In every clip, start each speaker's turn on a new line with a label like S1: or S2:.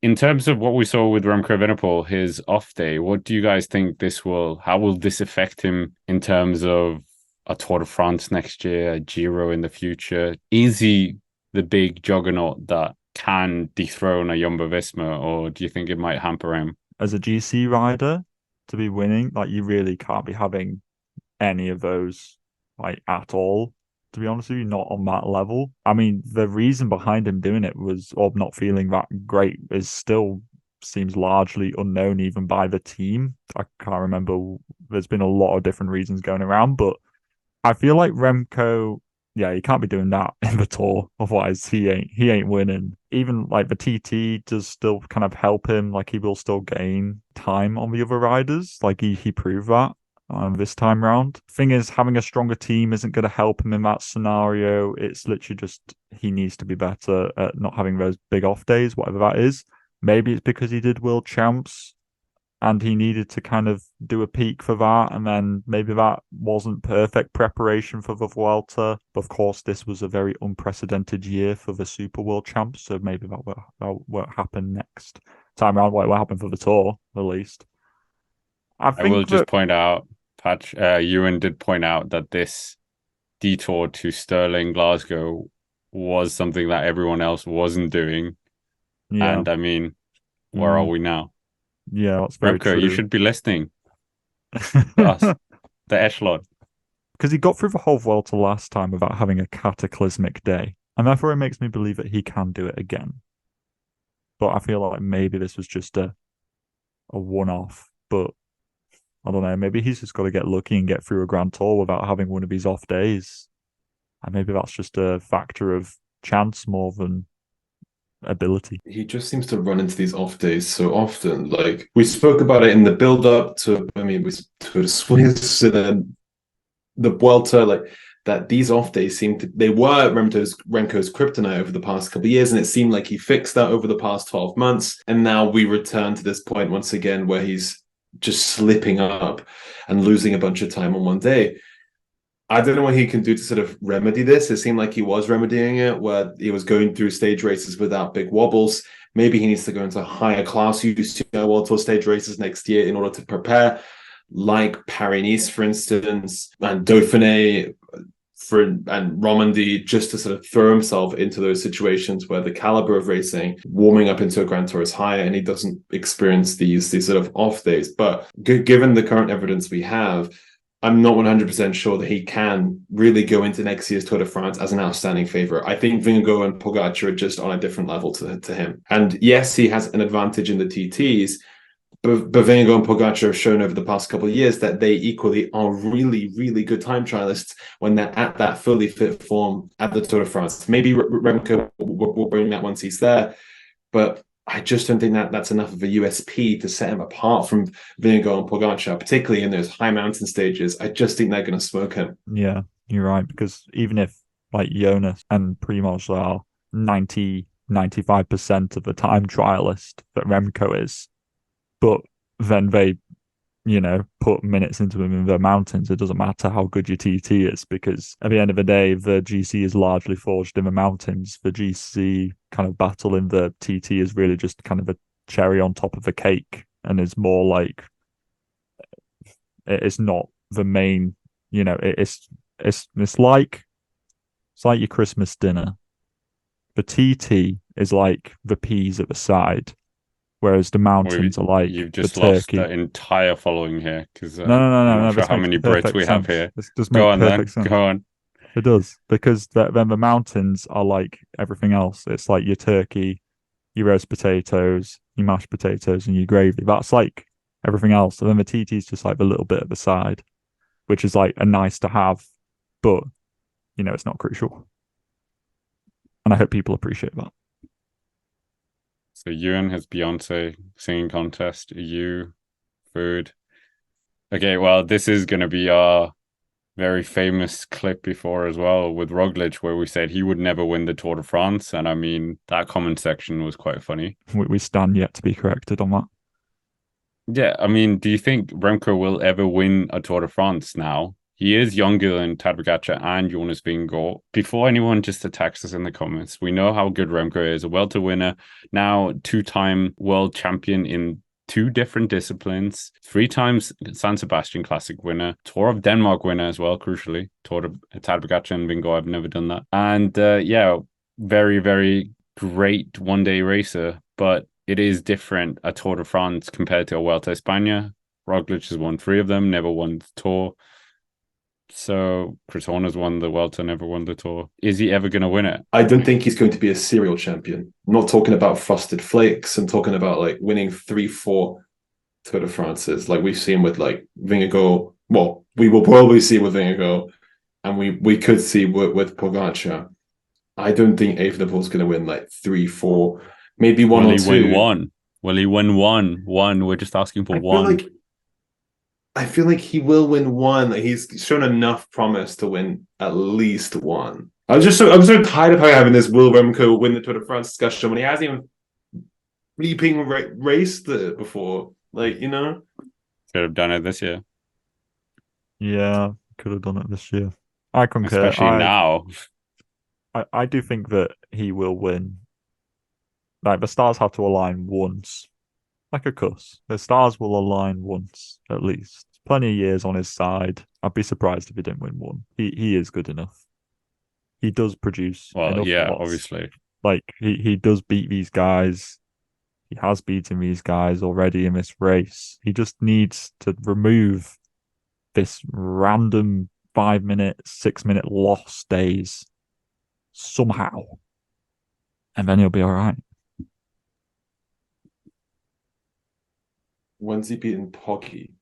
S1: In terms of what we saw with Remco Evenepoel, his off day, what do you guys think how will this affect him in terms of a Tour de France next year, a Giro in the future? Is he the big juggernaut that can dethrone a Jumbo Visma, or do you think it might hamper him?
S2: As a GC rider, to be winning, like you really can't be having any of those like at all. To be honest with you, not on that level. I mean, the reason behind him doing it was or not feeling that great is still seems largely unknown even by the team. I can't remember. There's been a lot of different reasons going around, but I feel like Remco, yeah, he can't be doing that in the tour. Otherwise, he ain't winning. Even like the TT does still kind of help him. Like he will still gain time on the other riders. Like he proved that this time round. Thing is, having a stronger team isn't going to help him in that scenario. It's literally just he needs to be better at not having those big off days, whatever that is. Maybe it's because he did world champs and he needed to kind of do a peak for that, and then maybe that wasn't perfect preparation for the Vuelta. But of course, this was a very unprecedented year for the Super World Champs, so maybe that will happen next time around. What will happen for the Tour, at least. I
S1: I will
S2: think
S1: just
S2: that
S1: point out, Ewan did point out that this detour to Stirling, Glasgow was something that everyone else wasn't doing.
S2: yeah,
S1: And I mean, where are
S2: mm,
S1: we now?
S2: yeah, that's very
S1: Remco, you
S2: true.
S1: should be listening to us, the Echelon.
S2: Because he got through the whole Vuelta last time without having a cataclysmic day, and therefore it makes me believe that he can do it again. But I feel like maybe this was just a one off. But I don't know. Maybe he's just got to get lucky and get through a Grand Tour without having one of his off days. And maybe that's just a factor of chance more than ability.
S3: He just seems to run into these off days so often. Like we spoke about it in the build up to, I mean, we to the Swiss and then the Vuelta, like that. These off days seem to they were Remco's kryptonite over the past couple of years, and it seemed like he fixed that over the past 12 months. And now we return to this point once again where he's just slipping up and losing a bunch of time on one day. I don't know what he can do to sort of remedy this. It seemed like he was remedying it, where he was going through stage races without big wobbles. Maybe he needs to go into higher class UCI World Tour stage races next year in order to prepare, like Paris Nice, for instance, and Dauphiné and Romandy, just to sort of throw himself into those situations where the caliber of racing, warming up into a Grand Tour is higher, and he doesn't experience these sort of off days. But given the current evidence we have, I'm not 100% sure that he can really go into next year's Tour de France as an outstanding favorite. I think Vingegaard and Pogacar are just on a different level to him. And yes, he has an advantage in the TTs, but Vingegaard and Pogacar have shown over the past couple of years that they equally are really, really good time trialists when they're at that fully fit form at the Tour de France. Maybe Remco will bring that once he's there, but I just don't think that that's enough of a USP to set him apart from Vingegaard and Pogacar, particularly in those high mountain stages. I just think they're going to smoke him.
S2: Yeah, you're right. Because even if like Jonas and Primoz are 95% of the time trialist that Remco is, but then they put minutes into him in the mountains. It doesn't matter how good your TT is because at the end of the day, the GC is largely forged in the mountains. The GC kind of battle in the TT is really just kind of a cherry on top of the cake and is more like it's not the main, it's like your Christmas dinner. The TT is like the peas at the side, whereas the mountains are like
S1: You've
S2: the
S1: just lost the
S2: turkey.
S1: entire following here because
S2: No, no, no,
S1: I'm
S2: no,
S1: not
S2: no.
S1: sure
S2: This
S1: how
S2: makes
S1: many Brits
S2: perfect
S1: we have
S2: sense.
S1: here.
S2: This does
S1: Go
S2: make
S1: on then,
S2: perfect
S1: go
S2: sense.
S1: on.
S2: It does because then the mountains are like everything else. It's like your turkey, your roast potatoes, your mashed potatoes, and your gravy. That's like everything else. And then the TT is just like the little bit at the side, which is like a nice to have, but it's not crucial. And I hope people appreciate that.
S1: So Ewan has Beyonce singing contest. You food. Okay, well, this is going to be our very famous clip before as well with Roglic, where we said he would never win the Tour de France, and I mean that comment section was quite funny.
S2: We stand yet to be corrected on that.
S1: Yeah, I mean, do you think Remco will ever win a Tour de France now? He is younger than Tadej Pogacar and Jonas Vingegaard. Before anyone just attacks us in the comments, we know how good Remco is, a welter winner, now two-time world champion in two different disciplines, three times San Sebastian Classic winner, Tour of Denmark winner as well, crucially. Tour of Tadej Pogacar and Vingegaard have never done that. And yeah, very, very great one-day racer, but it is different a Tour de France compared to a Vuelta a España. Roglic has won three of them, never won the Tour. So Chris Horner's won the Vuelta, never won the Tour. Is he ever going to win it?
S3: I don't think he's going to be a serial champion. I'm not talking about frosted flakes. I'm talking about like winning 3-4 Tour de France's, like we've seen with like Vingegaard. Well, we will probably see with Vingegaard, and we could see with Pogacar. I don't think Evenepoel's going to win like 3-4, maybe one
S1: Will
S3: or
S1: he
S3: two.
S1: win one? Will he win one? One. We're just asking for one.
S3: I feel like he will win one. Like he's shown enough promise to win at least one. I'm so tired of having this Will Remco win the Tour de France discussion when he hasn't even raced it before. Like, you know,
S1: Could have done it this year,
S2: Yeah, could have done it this year. I concur.
S1: especially now.
S2: I do think that he will win. Like the stars have to align once, like a cuss. The stars will align once at least. Plenty of years on his side. I'd be surprised if he didn't win one. He is good enough. He does produce
S1: Well,
S2: enough
S1: yeah,
S2: lots.
S1: obviously.
S2: Like he does beat these guys. He has beaten these guys already in this race. He just needs to remove this random 5 minute, 6 minute loss days somehow. And then he'll be all right.
S3: when's he beaten Poggy?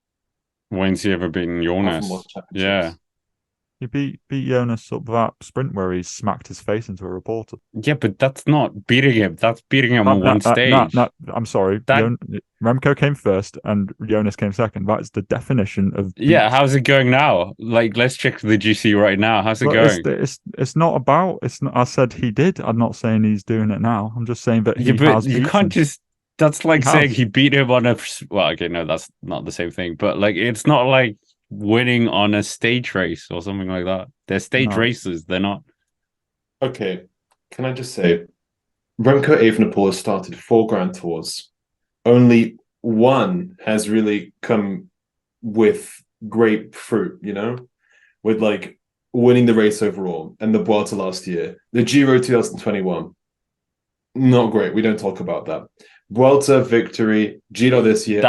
S1: When's he ever beaten Jonas? Yeah.
S2: He beat Jonas up that sprint where he smacked his face into a reporter.
S1: Yeah, but that's not beating him. That's beating him on one stage.
S2: No, I'm sorry. Remco came first and Jonas came second. That is the definition of beat.
S1: Yeah, how's it going now? Like, let's check the GC right now. How's it going?
S2: It's not about. It's not. I said he did. I'm not saying he's doing it now. I'm just saying that he has.
S1: You can't just. That's like saying
S2: has.
S1: he beat him on a. Well, okay, no, that's not the same thing. But like, it's not like winning on a stage race or something like that. They're stage races. They're not.
S3: Okay, can I just say, Remco Evenepoel has started 4 Grand Tours. Only one has really come with great fruit, you know, with like winning the race overall and the Vuelta last year. The Giro 2021, not great. We don't talk about that. Vuelta victory, Giro this year.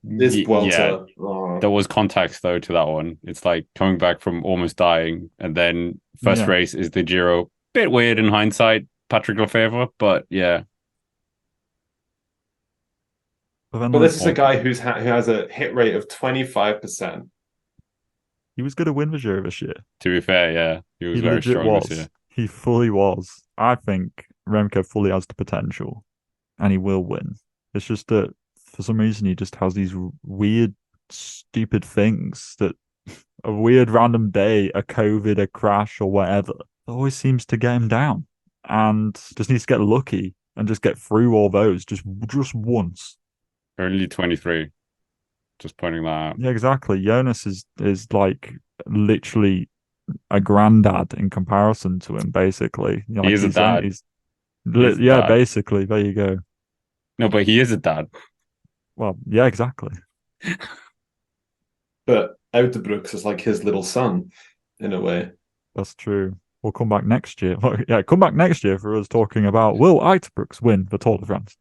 S3: This Vuelta.
S1: Yeah, there was context though to that one. It's like coming back from almost dying, and then first race is the Giro. Bit weird in hindsight, Patrick Lefevre, but yeah.
S3: But this is a guy who has a hit rate of 25%.
S2: He was going to win the Giro this year.
S1: To be fair, yeah, he was very strong this year.
S2: He fully was. I think Remco fully has the potential, and he will win. It's just that for some reason he just has these weird, stupid things that a weird random day, a COVID, a crash, or whatever, always seems to get him down, and just needs to get lucky and just get through all those just once.
S1: Only 23. Just pointing that out.
S2: Yeah, exactly. Jonas is like literally a granddad in comparison to him, basically. You know,
S1: he is a dad.
S2: Dad. Basically. There you go.
S1: No, but he is a dad.
S2: Well, yeah, exactly.
S3: But Uitebrooks is like his little son, in a way.
S2: That's true. We'll come back next year. Yeah, come back next year for us talking about will Uitebrooks win the Tour de France?